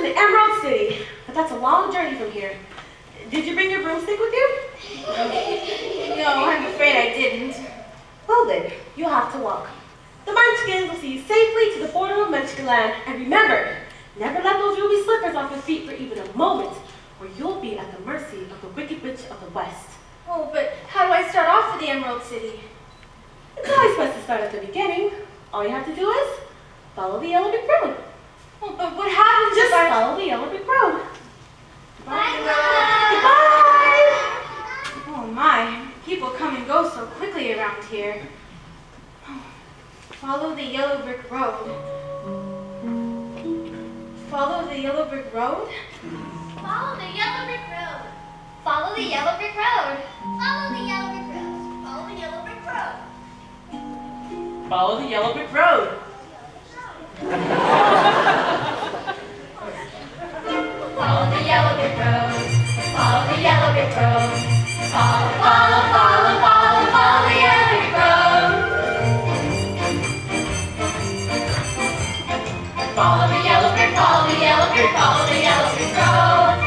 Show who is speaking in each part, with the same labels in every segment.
Speaker 1: to the Emerald City, but that's a long journey from here. Did you bring your broomstick with you?
Speaker 2: No, I'm afraid I didn't.
Speaker 1: Well then, you'll have to walk. The Munchkins will see you safely to the border of Munchkinland. And remember, never let those ruby slippers off your feet for even a moment, or you'll be at the mercy of the Wicked Witch of the West.
Speaker 2: Oh, but how do I start off for the Emerald City?
Speaker 1: It's always best to start at the beginning. All you have to do is follow the yellow brick road.
Speaker 2: Well, but what happens
Speaker 1: Just
Speaker 2: if I...
Speaker 1: follow the yellow brick road.
Speaker 2: Bye.
Speaker 1: Goodbye.
Speaker 2: Oh my, people come and go so quickly around here. Follow the yellow brick road. Follow the yellow brick road?
Speaker 3: Follow the yellow brick road. Follow the yellow brick road. Follow the yellow brick road. Follow the yellow brick road.
Speaker 4: Follow the yellow brick road.
Speaker 3: Follow the yellow brick road. Follow the yellow brick road. Follow, follow, follow, follow, follow the yellow brick road. Follow the yellow brick, follow the yellow brick, follow the yellow brick road.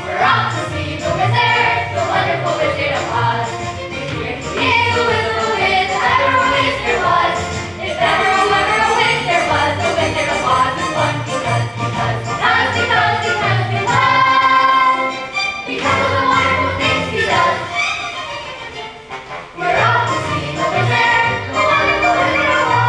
Speaker 3: We're off to see the wizard, the wonderful Wizard of Oz. Here he is, the wizard of Wiz, ever a wiz there was. If ever a wiz there was, the Wizard of Oz is one because of the wonderful things he does. We're off to see the wizard, the wonderful Wizard of Oz.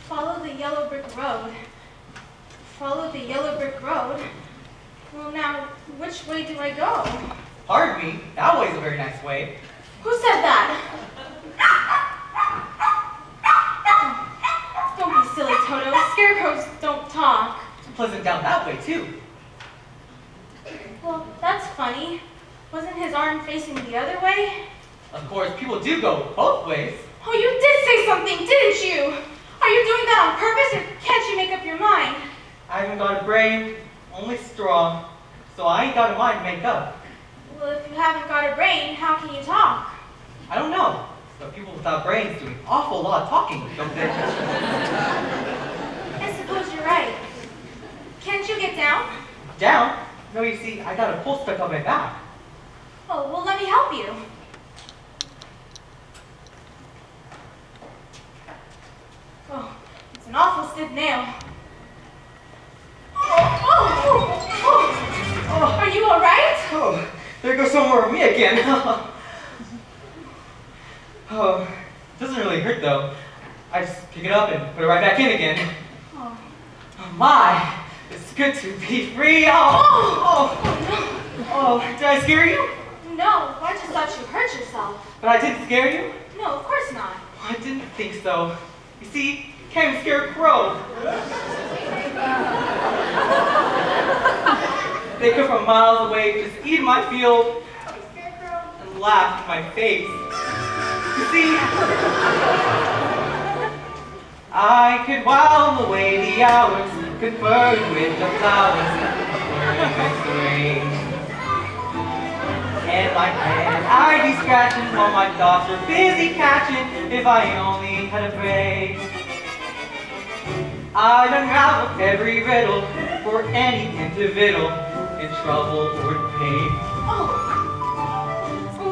Speaker 2: Follow the yellow brick road. Follow the yellow brick road. Well now, which way do I go?
Speaker 4: Pardon me, that way's a very nice way.
Speaker 2: Who said that? Don't be silly, Toto. Scarecrows don't talk.
Speaker 4: It's pleasant down that way, too.
Speaker 2: Well, that's funny. Wasn't his arm facing the other way?
Speaker 4: Of course, people do go both ways.
Speaker 2: Oh, you did say something, didn't you? Are you doing that on purpose, or can't you make up your mind?
Speaker 4: I haven't got a brain, only straw, so I ain't got a mind to make up.
Speaker 2: Well, if you haven't got a brain, how can you talk?
Speaker 4: I don't know, but people without brains do an awful lot of talking, don't they?
Speaker 2: I suppose you're right. Can't you get down?
Speaker 4: Down? No, you see, I got a pull stuck on my back.
Speaker 2: Oh, well, let me help you. Oh, it's an awful stiff nail. Oh, are you all right?
Speaker 4: Oh, there goes some more of me again. Oh, it doesn't really hurt though. I just pick it up and put it right back in again.
Speaker 2: Oh,
Speaker 4: Oh my, it's good to be free. Oh,
Speaker 2: no.
Speaker 4: oh, did I scare you?
Speaker 2: no, I just thought you hurt yourself.
Speaker 4: But I didn't scare you?
Speaker 2: No, of course not.
Speaker 4: I didn't think so. You see, you can't even scare a crow. They come from miles away, just eat my field, and laugh in my face. You see, I could while away the hours, conferring with the flowers, flirting with the rain. And my head I'd be scratching while my thoughts were busy catching if I only had a brain. I'd unravel every riddle for any individual in trouble or in pain.
Speaker 2: Oh,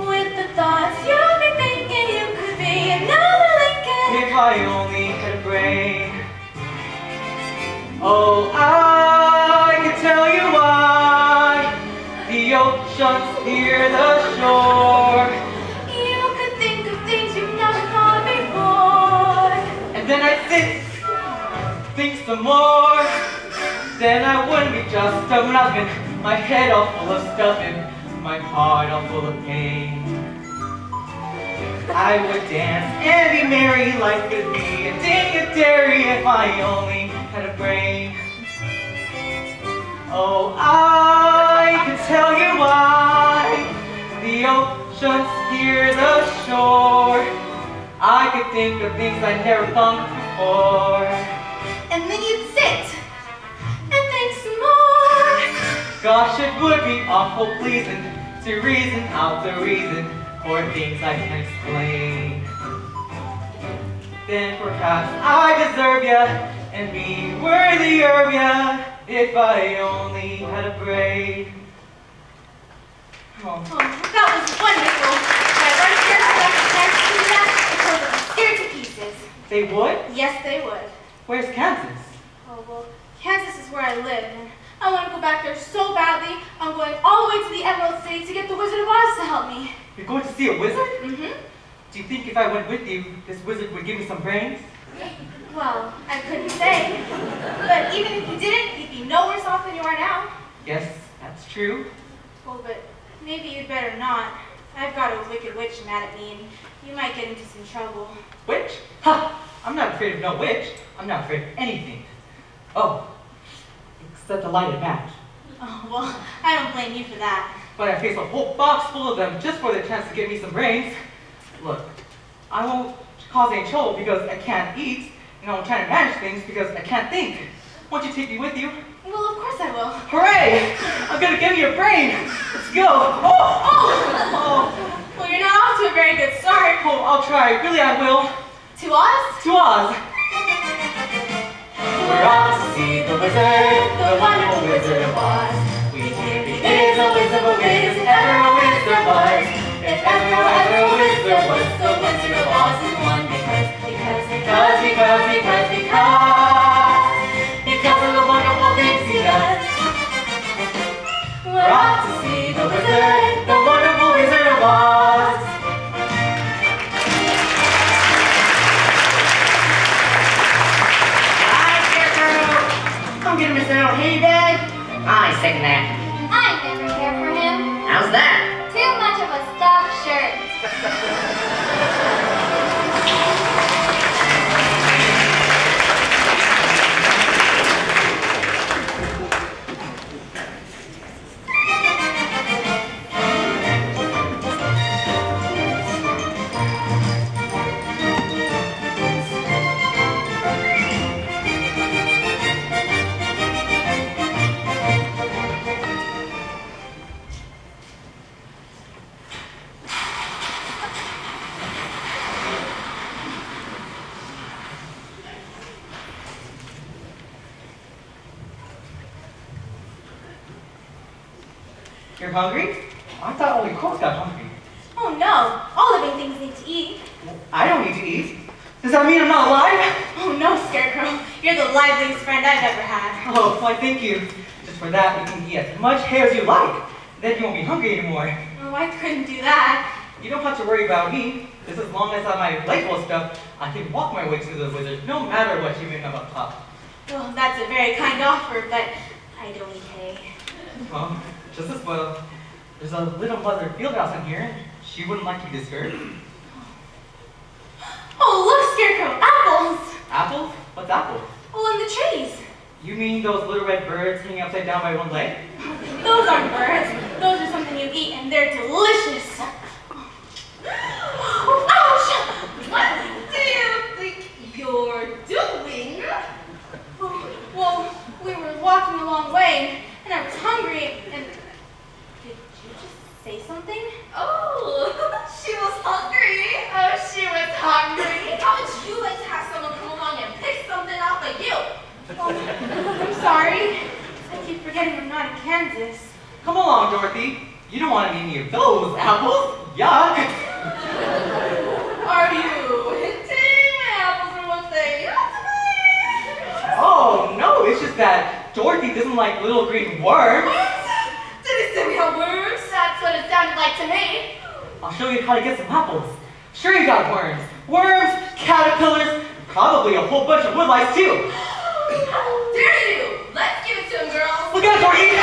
Speaker 2: with the thoughts you'll be thinking you could be another Lincoln.
Speaker 4: If I only had a brain. Oh, I could tell you why the oceans near the shore.
Speaker 2: You could think of things you've never thought before.
Speaker 4: And then I'd sit, think some more. Then I wouldn't be just a nothing. My head all full of stuffing, my heart all full of pain. I would dance and be merry, life could be a ding a dairy if I only had a brain. Oh, I could tell you why the oceans near the shore. I could think of things I never thought before.
Speaker 2: And then you'd sit and think some more.
Speaker 4: Gosh, it would be awful pleasing to reason out the reason for things I can't explain. Then perhaps I deserve ya and be worthy of ya if I only had a brain. Oh.
Speaker 2: Oh, that was wonderful. My right here got the chance to do that because I'm scared to pieces.
Speaker 4: They would?
Speaker 2: Yes, they would.
Speaker 4: Where's Kansas?
Speaker 2: Oh, well, Kansas is where I live, and I want to go back there so badly, I'm going all the way to the Emerald City to get the Wizard of Oz to help me.
Speaker 4: You're going to see a wizard?
Speaker 2: Mm-hmm.
Speaker 4: Do you think if I went with you, this wizard would give me some brains?
Speaker 2: Well, I couldn't say. But even if you didn't, you'd be no worse off than you are now.
Speaker 4: Yes, that's true.
Speaker 2: Well, but maybe you'd better not. I've got a wicked witch mad at me, and you might get into some trouble.
Speaker 4: Witch? Ha! I'm not afraid of no witch. I'm not afraid of anything. Oh, except a lighted match.
Speaker 2: Oh, well, I don't blame you for that.
Speaker 4: But I face a whole box full of them just for the chance to get me some brains. Look, I won't cause any trouble because I can't eat, and I won't try to manage things because I can't think. Won't you take me with you?
Speaker 2: Well, of course I will.
Speaker 4: Hooray! I'm gonna give you a brain! Let's go! Oh!
Speaker 2: Well, you're not off to a very good start.
Speaker 4: Oh, I'll try. Really, I will.
Speaker 2: To Oz?
Speaker 4: To Oz. We're off to see the wizard, the wonderful Wizard of Oz. We hear he is a whiz of a whiz, if ever a whiz there was. If ever a whiz there was, the Wizard of Oz is one because of the wonderful things he does. We're off to see the wizard, the wonderful Wizard of Oz.
Speaker 5: Hi, Scarecrow! I'm gonna miss an old hay bag. I second that.
Speaker 3: I never care for him.
Speaker 5: How's that?
Speaker 3: Too much of a stuffed shirt.
Speaker 4: You're hungry? I thought only crows got hungry.
Speaker 2: Oh no, all living things need to eat.
Speaker 4: Well, I don't need to eat. Does that mean I'm not alive?
Speaker 2: Oh no, Scarecrow, you're the liveliest friend I've ever had.
Speaker 4: Oh, why thank you. Just for that, you can eat as much hay as you like. Then you won't be hungry anymore.
Speaker 2: Oh, I couldn't do that.
Speaker 4: You don't have to worry about me. Just as long as I have my leg full of stuff, I can walk my way to the wizard, no matter what you may have up top.
Speaker 2: Well, that's a very kind offer, but I don't eat hay.
Speaker 4: Well, just as well. There's a little mother field house in here. She wouldn't like to be disturbed.
Speaker 2: Oh, look, Scarecrow, apples!
Speaker 4: Apples? What's apples?
Speaker 2: Oh, and the trees.
Speaker 4: You mean those little red birds hanging upside down by one leg?
Speaker 2: Those aren't birds. Those are something you eat, and they're delicious. Ouch!
Speaker 3: What do you think you're doing?
Speaker 2: Well, we were walking a long way, and I was hungry, and... Did you just say something?
Speaker 3: Oh, she was hungry. Oh, she was hungry. How would you like to have someone come along and pick something off of you?
Speaker 2: Oh, I'm sorry. I keep forgetting I'm not in Kansas.
Speaker 4: Come along, Dorothy. You don't want to eat any of those apples. Yuck.
Speaker 3: Are you hinting my apples are what they ought to be?
Speaker 4: Oh, no, it's just that Dorothy doesn't like little green worms.
Speaker 3: Did he say we have worms? That's what it sounded like to me.
Speaker 4: I'll show you how to get some apples. Sure you got worms. Worms, caterpillars, probably a whole bunch of woodlice too.
Speaker 3: How dare you? Let's give it to him, girls.
Speaker 4: Look out, Dorothy!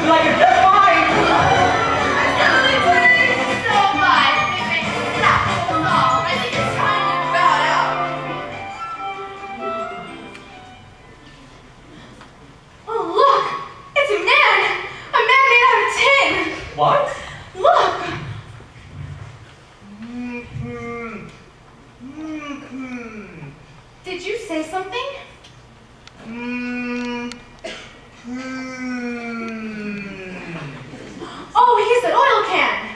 Speaker 4: Like it's just fine!
Speaker 2: Oh, look! It's a man! A man made out of tin!
Speaker 4: What?
Speaker 2: Look! Did you say something? Oh, he's an oil can!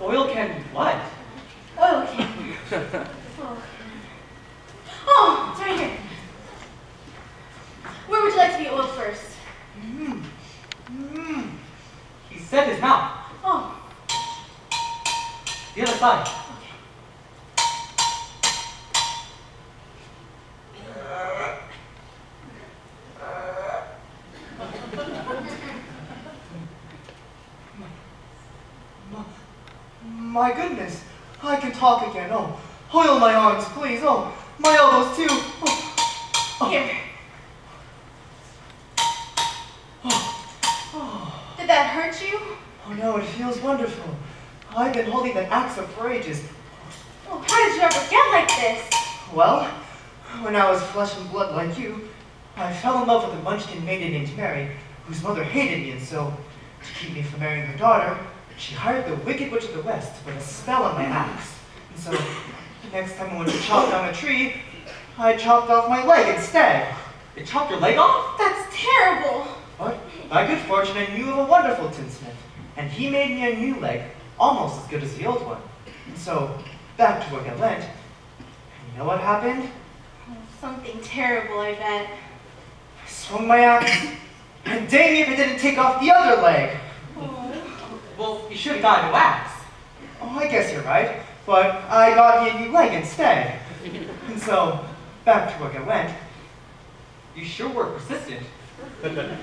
Speaker 4: Oil can what?
Speaker 2: Oil can. Oh, it's right here. Where would you like to be oiled first?
Speaker 4: He said his mouth.
Speaker 2: Oh,
Speaker 4: The other side.
Speaker 6: My goodness, I can talk again. Oh, oil my arms, please. Oh, my elbows too. Oh.
Speaker 2: here.
Speaker 6: Oh.
Speaker 2: Did that hurt you?
Speaker 6: Oh no, it feels wonderful. I've been holding that axe up for ages.
Speaker 2: Oh, how did you ever get like this?
Speaker 6: Well, when I was flesh and blood like you, I fell in love with a munchkin maiden named Mary, whose mother hated me, and so, to keep me from marrying her daughter, she hired the Wicked Witch of the West to put a spell on my axe. And so, the next time I went to chop down a tree, I chopped off my leg instead.
Speaker 4: It chopped your leg off?
Speaker 2: That's terrible.
Speaker 6: But, by good fortune, I knew of a wonderful tinsmith, and he made me a new leg, almost as good as the old one. And so, back to work I went. And you know what happened?
Speaker 2: Oh, something terrible, I bet.
Speaker 6: I swung my axe, and dang me if I didn't take off the other leg.
Speaker 2: Oh.
Speaker 4: Well, you should have gotten a new axe.
Speaker 6: Oh, I guess you're right, but I got me a new leg instead. And so, back to work I went.
Speaker 4: You sure were persistent.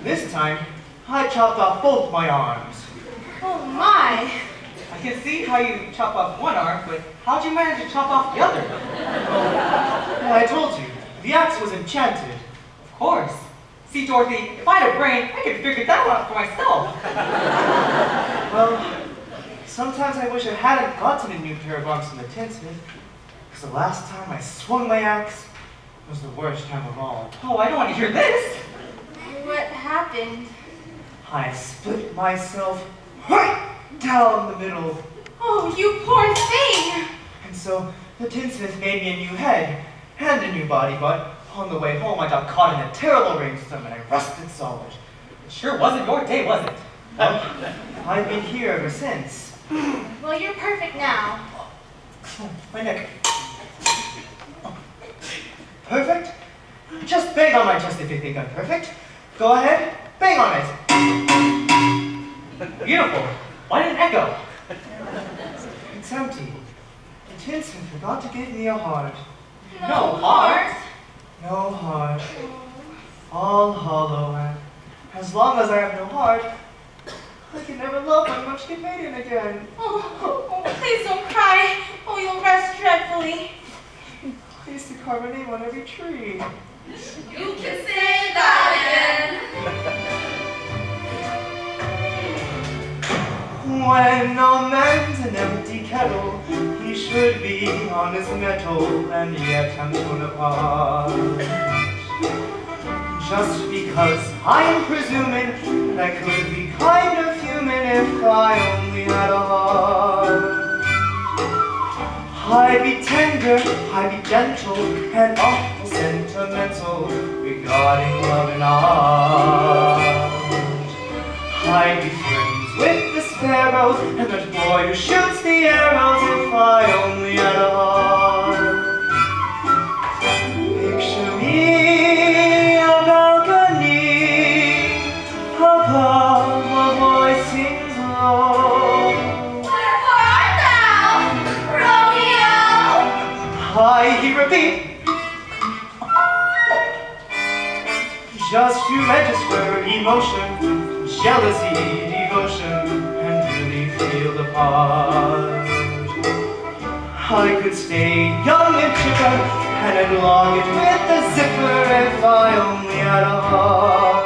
Speaker 6: This time, I chopped off both my arms.
Speaker 2: Oh my.
Speaker 4: I can see how you chop off one arm, but how'd you manage to chop off the other?
Speaker 6: Well, I told you, the axe was enchanted.
Speaker 4: Of course. See, Dorothy, if I had a brain, I could figure that out for myself.
Speaker 6: Well, sometimes I wish I hadn't gotten a new pair of arms from the tinsmith, because the last time I swung my axe was the worst time of all.
Speaker 4: Oh, I don't want to hear this.
Speaker 2: What happened?
Speaker 6: I split myself right down the middle.
Speaker 2: Oh, you poor thing!
Speaker 6: And so the tinsmith made me a new head and a new body, but on the way home I got caught in a terrible rainstorm and I rusted solid.
Speaker 4: It sure wasn't your day, was it?
Speaker 6: Well, I've been here ever since.
Speaker 2: Well, you're perfect now.
Speaker 6: Oh, my neck. Oh. Perfect? Just bang on my chest if you think I'm perfect. Go ahead, bang on it.
Speaker 4: Beautiful. Why didn't it echo?
Speaker 6: It's empty. The tinsmith forgot to give me a heart.
Speaker 4: No heart.
Speaker 6: No heart. All hollow, and as long as I have no heart, I can never love my munchkin maiden again.
Speaker 2: Oh, please don't cry. Oh, you'll rest dreadfully.
Speaker 6: I used to carve a name on every tree.
Speaker 3: You can say that again.
Speaker 6: When a man's an empty kettle, he should be on his mettle, and yet I'm torn apart. Just because I'm presuming that I could be kind of human if I only had a heart. I'd be tender, I'd be gentle, and awful sentimental regarding love and art. I'd be friends with the sparrows and that boy who shoots the arrows if I only had a heart. Picture me a balcony above a voice sings low.
Speaker 3: Wherefore art thou, Romeo?
Speaker 6: I hear a beat just to register emotion, jealousy, devotion, and really feel the part. I could stay young and chipper, and I'd log it with the zipper if I only had a heart.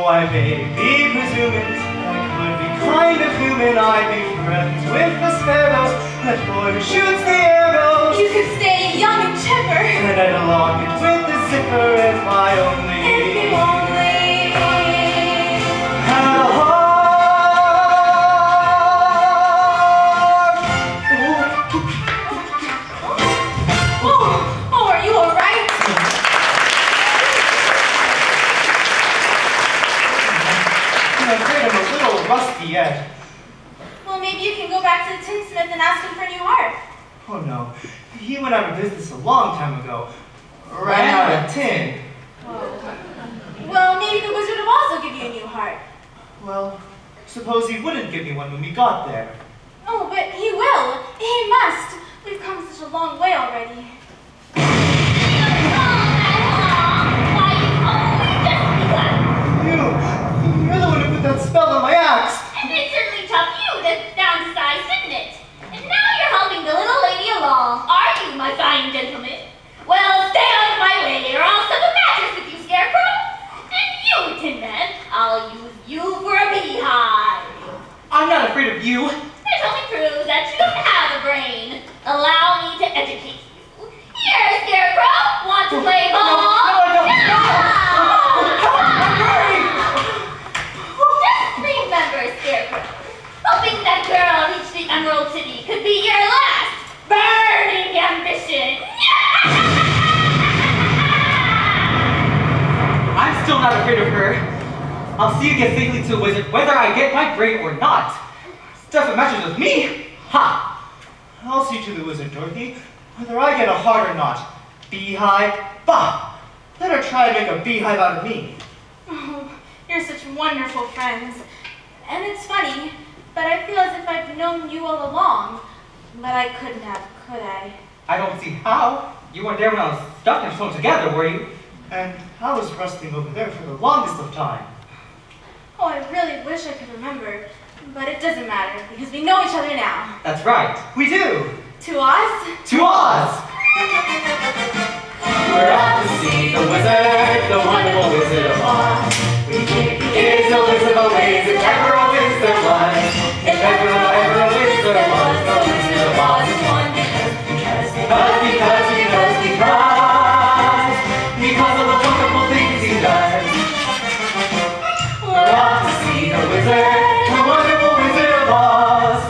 Speaker 6: I may be presuming I could be kind of human. I'd be friends with the sparrows, that boy who shoots the arrows.
Speaker 2: You could stay young and chipper.
Speaker 6: And I'd lock it with the zipper if I only had a heart.
Speaker 2: Oh, are you all right?
Speaker 6: I'm afraid I'm a little rusty yet.
Speaker 2: Well, maybe you can go back to the tinsmith and ask him for a new heart.
Speaker 6: Oh no, he went out of business a long time ago. Ran out of tin.
Speaker 2: Well, maybe the Wizard of Oz will give you a new heart.
Speaker 6: Well, suppose he wouldn't give me one when we got there.
Speaker 2: Oh, but he will. He must. We've come such a long way already.
Speaker 6: You're the one who put that spell on my axe.
Speaker 3: And it certainly took you down to size, didn't it? And now you're helping the little lady along, are you, my fine gentleman? Well, stay out of my way, or I'll set a mattress with you, Scarecrow. And you, Tin Man, I'll use you for a beehive.
Speaker 5: I'm not afraid of you.
Speaker 3: This only proves that you don't have a brain. Allow me to educate you. Here, Scarecrow, want to play ball?
Speaker 6: No, I don't.
Speaker 3: Just remember, Scarecrow, hoping that girl reach the Emerald City could be your last burning ambition.
Speaker 5: I'm still not afraid of her. I'll see you get safely to the wizard whether I get my brain or not. Stuff that matches with me? Ha!
Speaker 6: I'll see to the wizard, Dorothy, whether I get a heart or not. Beehive? Bah! Let her try and make a beehive out of me.
Speaker 2: Oh, you're such wonderful friends. And it's funny, but I feel as if I've known you all along. But I couldn't have, could I?
Speaker 5: I don't see how. You weren't there when I was stuck and sewn together, were you?
Speaker 6: And I was rusting over there for the longest of time.
Speaker 2: Oh, I really wish I could remember. But it doesn't matter, because we know each other now.
Speaker 5: That's right.
Speaker 6: We do!
Speaker 2: To Oz?
Speaker 6: To Oz!
Speaker 4: We're off to see the wizard, the wonderful Wizard of Oz. Is a wizard of ways, if ever a wizard was. If ever a wizard was, the Wizard of Oz is one because of the wonderful things he does. We're off to see the wizard, the wonderful Wizard of Oz.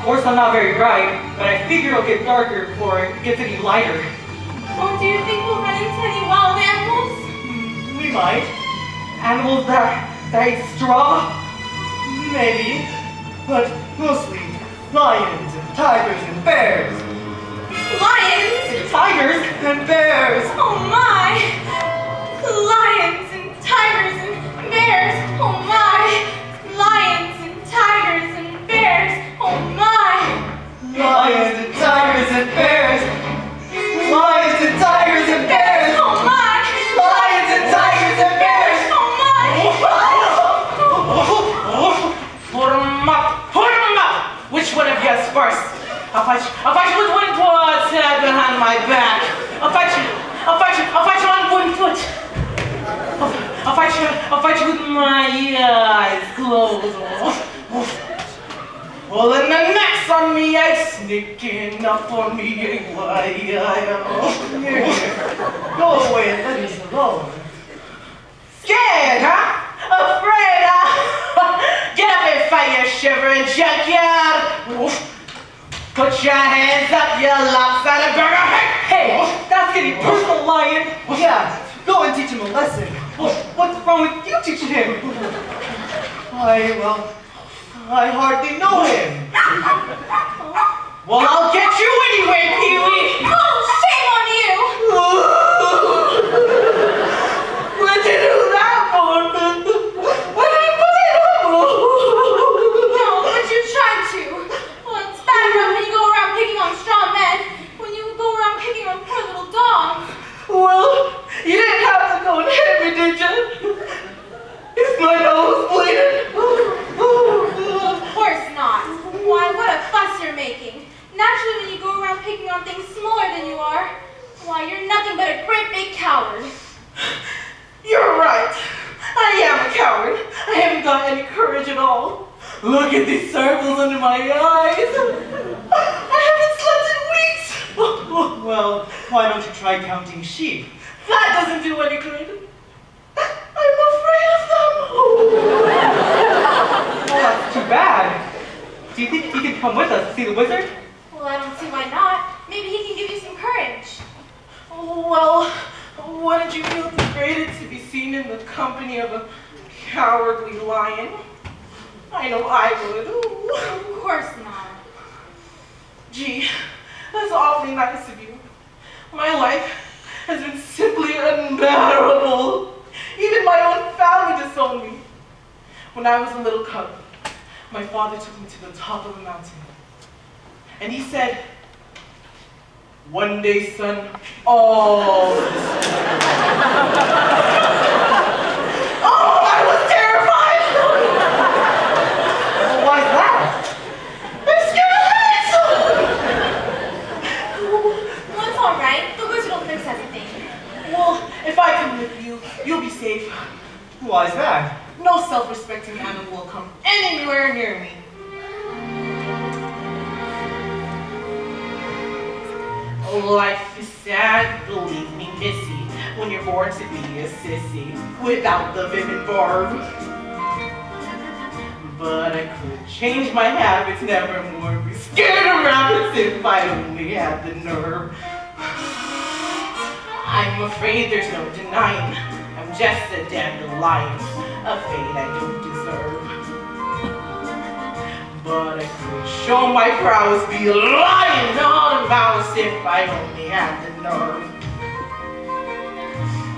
Speaker 5: course, I'm not very bright, but I figure it'll get darker before it gets any lighter.
Speaker 2: Well, do you think we'll run into any wild animals?
Speaker 6: We might.
Speaker 5: Animals that eat straw?
Speaker 6: Maybe. But mostly lions and tigers and bears.
Speaker 2: Lions?
Speaker 5: Tigers?
Speaker 6: And bears.
Speaker 2: Oh my! Lions and tigers and bears! Oh my! Lions and tigers and bears! Oh my!
Speaker 6: Lions and tigers and bears. Lions and tigers and bears.
Speaker 2: Oh my!
Speaker 6: Lions and tigers and bears.
Speaker 2: Oh my!
Speaker 7: Put 'em up! Put 'em up! Which one of you is first? I'll fight you with one paw tied behind my back. I'll fight you on one foot. I'll fight you with my eyes closed. Well, in the next on me, I sneaking up on me.
Speaker 6: Here, go away and let us alone.
Speaker 7: Scared, huh? Afraid, huh? Get up and fight, you shivering junkyard. Put your hands up, you lopsided burger.
Speaker 5: Hey, that's getting personal, Lion.
Speaker 6: Yeah, go and teach him a lesson.
Speaker 5: What's wrong with you teaching him?
Speaker 6: I hardly know him.
Speaker 7: Well, I'll get you anyway, Pee-wee.
Speaker 2: Oh, shame on you!
Speaker 7: What'd you do that for? What did you put it on?
Speaker 2: No, but you tried to. Well, it's bad enough when you go around picking on strong men. When you go around picking on poor little dogs.
Speaker 7: Well, you didn't have to go and hit me, did you? Is my nose bleeding?
Speaker 2: Of course not. Why, what a fuss you're making. Naturally, when you go around picking on things smaller than you are, why, you're nothing but a great big coward.
Speaker 7: You're right. I am a coward. I haven't got any courage at all. Look at these circles under my eyes. I haven't slept in weeks.
Speaker 6: Well, why don't you try counting sheep?
Speaker 7: That doesn't do any good. I'm afraid of them.
Speaker 5: Oh, that's too bad. Do you think he can come with us to see the wizard?
Speaker 2: Well, I don't see why not. Maybe he can give you some courage.
Speaker 7: Well, wouldn't you feel degraded to be seen in the company of a cowardly lion? I know I would.
Speaker 2: Of course not.
Speaker 7: Gee, that's awfully nice of you. My life has been simply unbearable. Even my own family disowned me. When I was a little cub, my father took me to the top of a mountain. And he said, one day, son, all this. Oh, I was terrified!
Speaker 5: Well, why is that?
Speaker 7: I'm scared of heights!
Speaker 2: Well, it's all right. The wizard will fix everything.
Speaker 7: Well, if I come with you, you'll be safe.
Speaker 6: Why is that?
Speaker 7: No self-respecting animal will come anywhere near me. Life is sad, believe me, missy, when you're born to be a sissy, without the vim and verb. But I could change my habits, never more be scared of rabbits if I only had the nerve. I'm afraid there's no denying, I'm just a dandelion, a fate I don't deserve. But I could show my prowess, be a lion, not a mouse, if I only had the nerve.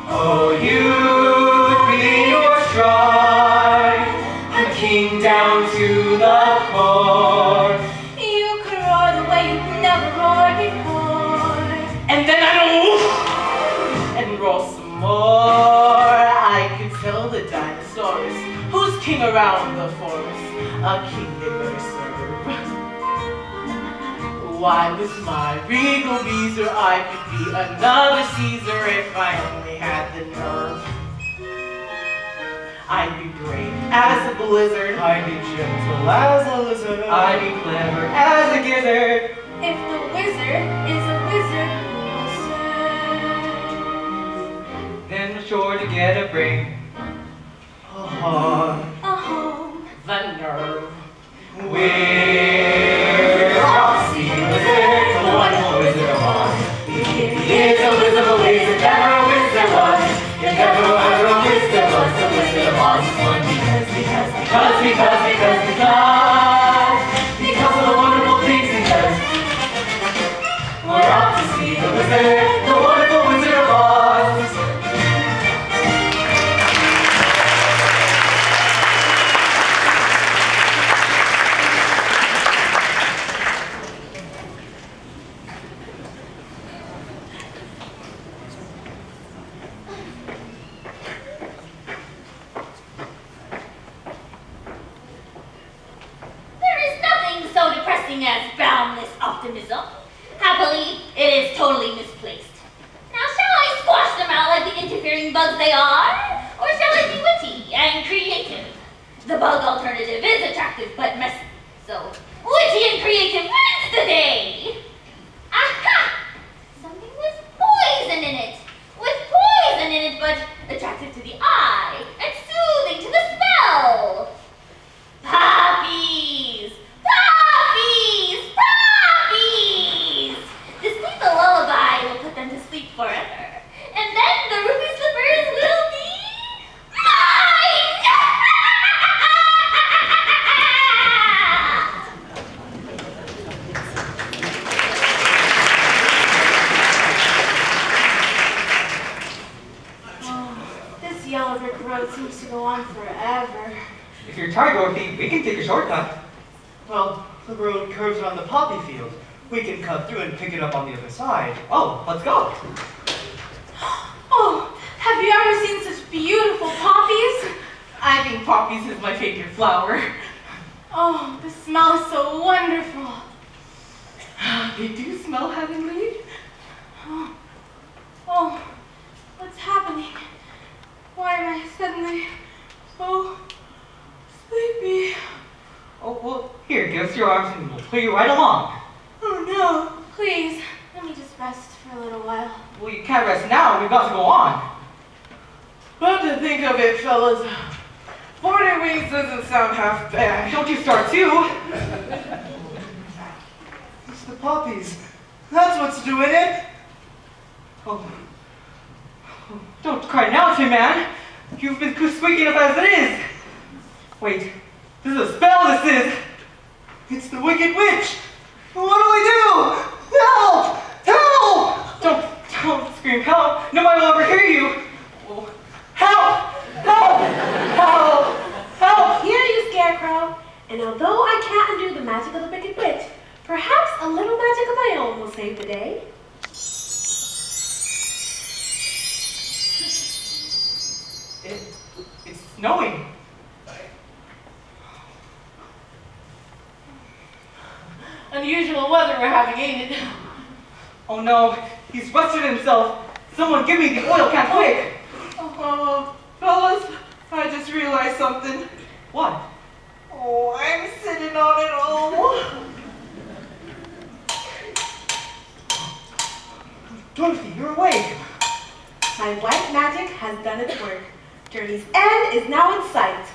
Speaker 5: Oh, you'd be your stride, a king down to the core.
Speaker 2: You could roar the way you've never roared before.
Speaker 7: And then I and roll some more. I could tell the dinosaurs who's king around the forest, a king they better serve. Why, with my regal beezer, I could be another Caesar if I only had the nerve. I'd be brave as a blizzard.
Speaker 6: I'd be gentle as a lizard.
Speaker 5: I'd be clever as a gizzard.
Speaker 2: If the wizard is a wizard, we'll say.
Speaker 5: Then we're sure to get a break.
Speaker 2: A home.
Speaker 7: The nerve.
Speaker 5: We're
Speaker 4: Wizard, the wonderful Wizard of Oz.
Speaker 3: There is nothing so depressing as boundless optimism. Happily, it is totally misplaced. Now, shall I squash them out like the interfering bugs they are? Or shall I be witty and creative? The bug alternative is attractive but messy. So, witty and creative wins the day! Aha! Something with poison in it. With poison in it, but attractive to the eye and soothing to the smell. Poppies! Poppies! Poppies! This lethal lullaby will put them to sleep forever. And then the ruby slippers will be mine!
Speaker 2: Oh, this yellow brick road seems to go on forever.
Speaker 5: If you're tired, Dorothy, we can take a shortcut.
Speaker 6: Well, the road curves around the poppy field. We can cut through and pick it up on the other side.
Speaker 5: Oh, let's go.
Speaker 2: Oh, have you ever seen such beautiful poppies?
Speaker 7: I think poppies is my favorite flower.
Speaker 2: Oh, the smell is so wonderful.
Speaker 7: They do smell heavenly.
Speaker 2: Oh, what's happening? Why am I suddenly so sleepy?
Speaker 5: Oh, well, here, give us your arms and we'll pull you right along.
Speaker 2: Oh no, please, let me just rest for a little while.
Speaker 5: Well, you can't rest now. We've got to go on.
Speaker 7: But to think of it, fellas, 40 wings doesn't sound half bad.
Speaker 5: Don't you start too.
Speaker 6: It's the poppies. That's what's doing it.
Speaker 5: Oh, don't cry now, Tin Man. You've been squeaking up as it is. Wait, this is a spell, this is.
Speaker 6: It's the Wicked Witch. What do we do? Help! Help!
Speaker 5: Don't scream help. Nobody will ever hear you. Oh, help! Help! Help! Help!
Speaker 1: Here, you scarecrow. And although I can't undo the magic of the Wicked Witch, perhaps a little magic of my own will save the day.
Speaker 5: It's snowing.
Speaker 7: Unusual weather we're having, ain't it?
Speaker 5: Oh no, he's rusted himself. Someone give me the oil can quick.
Speaker 7: Fellas, I just realized something.
Speaker 5: What?
Speaker 7: Oh, I'm sitting on it all.
Speaker 6: Dorothy, you're awake.
Speaker 1: My white magic has done its work. Journey's end is now in sight.